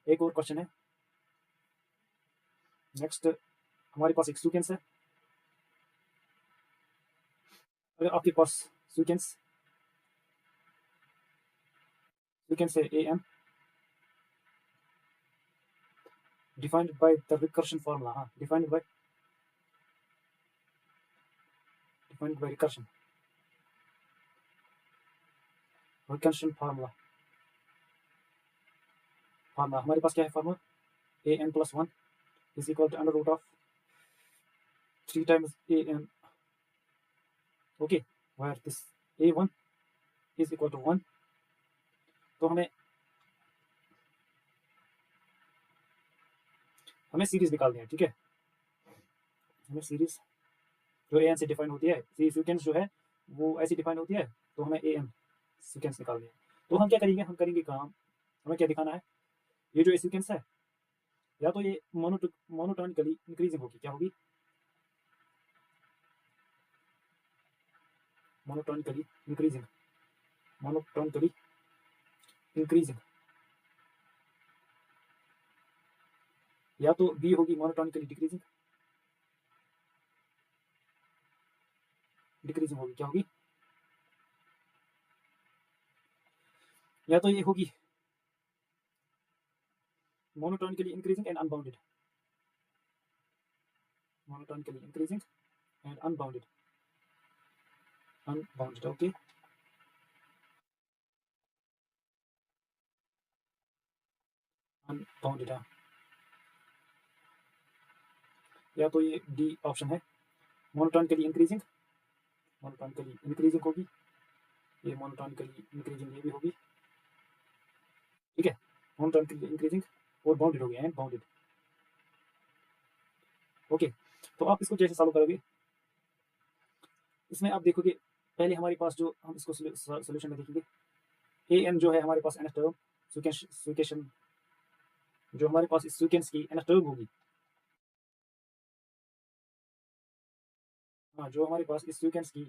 एक और क्वेश्चन है। नेक्स्ट हमारे पास एक सीक्वेंस है। अगर आपके पास सीक्वेंस सीक्वेंस है a n defined by the recursion formula, हाँ डिफाइंड बाय रिकर्शन फार्मूला हमारे पास क्या है formula, a n plus one is equal to under root of 3 times a n, okay, where this a one is equal to 1। तो हमें series निकालनी है, ठीक है। हमें सीरीज जो ए एन से डिफाइन होती है, सीक्वेंस जो है वो ऐसी डिफाइन होती है, तो हमें ए एन सीक्वेंस निकालनी है। तो हम क्या करेंगे, हम करेंगे काम, हमें क्या दिखाना है, ये जो सीक्वेंस है या तो ये मोनोटोनिकली इंक्रीजिंग होगी, क्या होगी, मोनोटोनिकली इंक्रीजिंग, मोनोटोनिकली इंक्रीजिंग, या तो बी होगी मोनोटोनिकली डिक्रीजिंग, डिक्रीजिंग होगी, क्या होगी, या तो ये होगी monotonically increasing and unbounded, monotonically increasing and unbounded, okay, unbounded, हाँ, या तो ये डी ऑप्शन है मोनोटोनिकली इंक्रीजिंग, मोनोटोनिकली इंक्रीजिंग होगी, ये मोनोटोनिकली इंक्रीजिंग ये भी होगी, ठीक है, मोनोटोनिकली इंक्रीजिंग और बाउंडेड हो गया एंड बाउंडेड, ओके। तो आप इसको जैसे सॉल्व करोगे, इसमें आप देखोगे पहले हमारे पास जो हम इसको सोल्यूशन में देखेंगे, ए एन जो है हमारे पास एन टर्म सीक्वेंस जो हमारे पास इस सीक्वेंस की एन टर्म होगी, हाँ जो हमारे पास इस सीक्वेंस की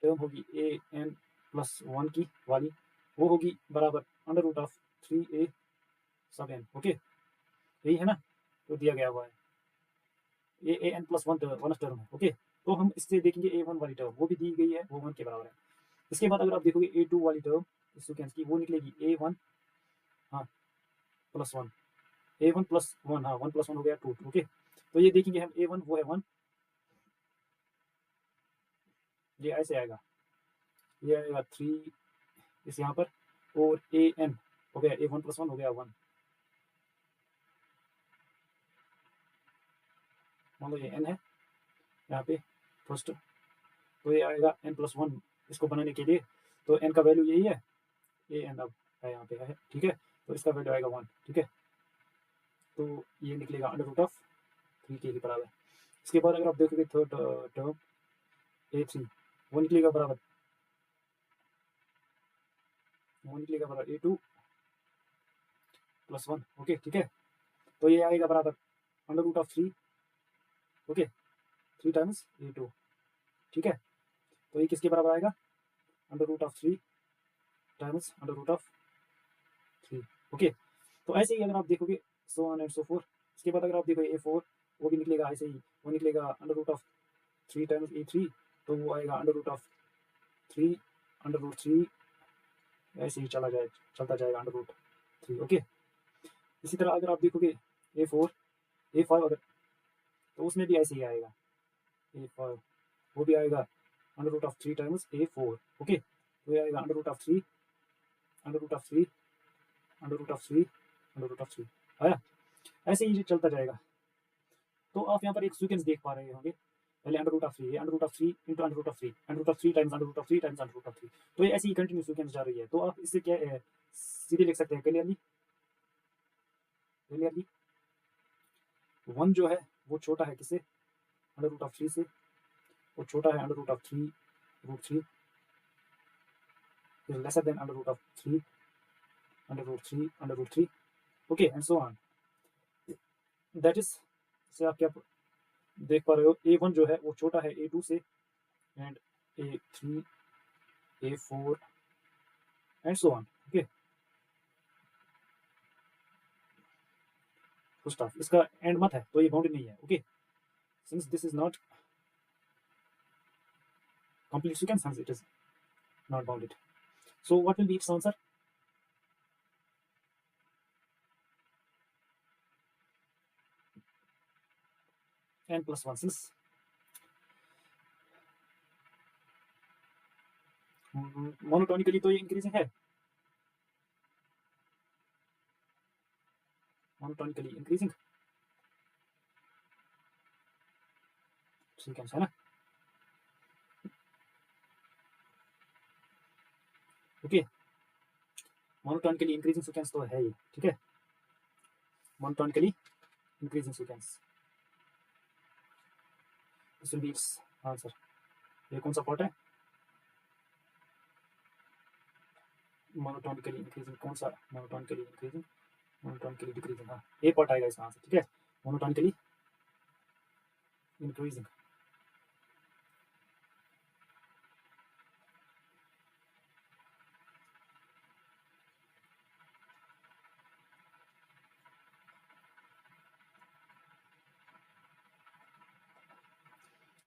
टर्म होगी ए एन प्लस वन की वाली, वो होगी बराबर अंडर रूट ऑफ 3a सब एन, ओके, यही है ना, तो दिया गया हुआ है a n plus one term है, ओके। तो हम इससे देखेंगे ए वन वाली टर्म वो भी दी गई है, वो वन के बराबर है। इसके बाद अगर आप देखोगे ए टू वाली टर्म इस सीक्वेंस की, वो निकलेगी ए वन, हाँ प्लस वन, ए वन प्लस वन, हाँ वन प्लस वन हो गया टू, ओके। तो ये देखेंगे हम ए वन वो है वन, ये ऐसे आएगा, ये आएगा थ्री इस यहाँ पर, और ए एन हो गया ए वन प्लस वन हो गया वन, मान लो ये एन है यहाँ पे फर्स्ट, तो ये आएगा एन प्लस वन इसको बनाने के लिए, तो एन का वैल्यू यही है, ए एन अब है यहाँ पे है, ठीक है, तो इसका वैल्यू आएगा वन, ठीक है, तो ये निकलेगा अंडर रूट ऑफ 3 के बराबर। इसके बाद अगर आप देखोगे थर्ड टर्म ए थ्री, वो निकलेगा बराबर, वो निकलेगा बराबर a two plus one, okay, ठीक है, तो ये आएगा बराबर under root of 3, okay, 3 times a two, ठीक है, तो ये किसके बराबर आएगा, under root of 3 times under root of 3, okay. तो ऐसे ही अगर आप देखोगे so on and so forth. इसके बाद अगर आप देखोगे ए फोर, वो भी निकलेगा ऐसे ही, वो निकलेगा under root of 3 times a three, तो वो आएगा under root of 3 under root 3, ऐसे ही चलता जाएगा अंडर रूट 3, ओके। इसी तरह अगर आप देखोगे ए फोर ए फाइव अगर, तो उसमें भी ऐसे ही आएगा ए फाइव, वो भी आएगा under root of 3 times a four, okay, तो ये आएगा under root of 3 under root of 3 under root of 3 under root of 3 आया, ऐसे ही चलता जाएगा। तो आप यहाँ पर एक सीक्वेंस देख पा रहे होंगे, पहले under root of 3, under root of 3 into under root of 3, under root of 3 times under root of 3 times under root of 3, तो ये ऐसी ही कंटिन्यू सीक्वेंस जा रही है। तो आप इससे क्या सीधे लिख सकते हैं क्लियरली, क्लियरली वन जो है वो छोटा है किससे, अंडर रूट ऑफ 3 से, वो छोटा है under root of 3 root 3 is lesser than under root of 3 under root 3 under root 3, okay and so on, that is, से आप क्या देख पा रहे हो, ए वन जो है वो छोटा है ए टू से, and A three A four and so on, okay. Full stop, इसका एंड मत है तो ये बाउंडेड नहीं है। Okay, since this is not complete sequence, hence it is not bounded. So what will be its answer? N plus 1, since monotonically तो ये increasing है, monotonically इंक्रीजिंग सीक्वेंस है ना। ओके, मोनोटोनिकली इंक्रीजिंग सीक्वेंस तो है ये, ठीक है, monotonically increasing sequence, this will be it's answer. ये कौन सा पार्ट है, मोनोटोनिकली इंक्रीजिंग, कौन सा मोनोटोनिकली इंक्रीजिंग, मोनोटोनिकली डिक्रीजिंग, हाँ ये पार्ट आएगा इसका आंसर, ठीक है, मोनोटोनिकली इंक्रीजिंग।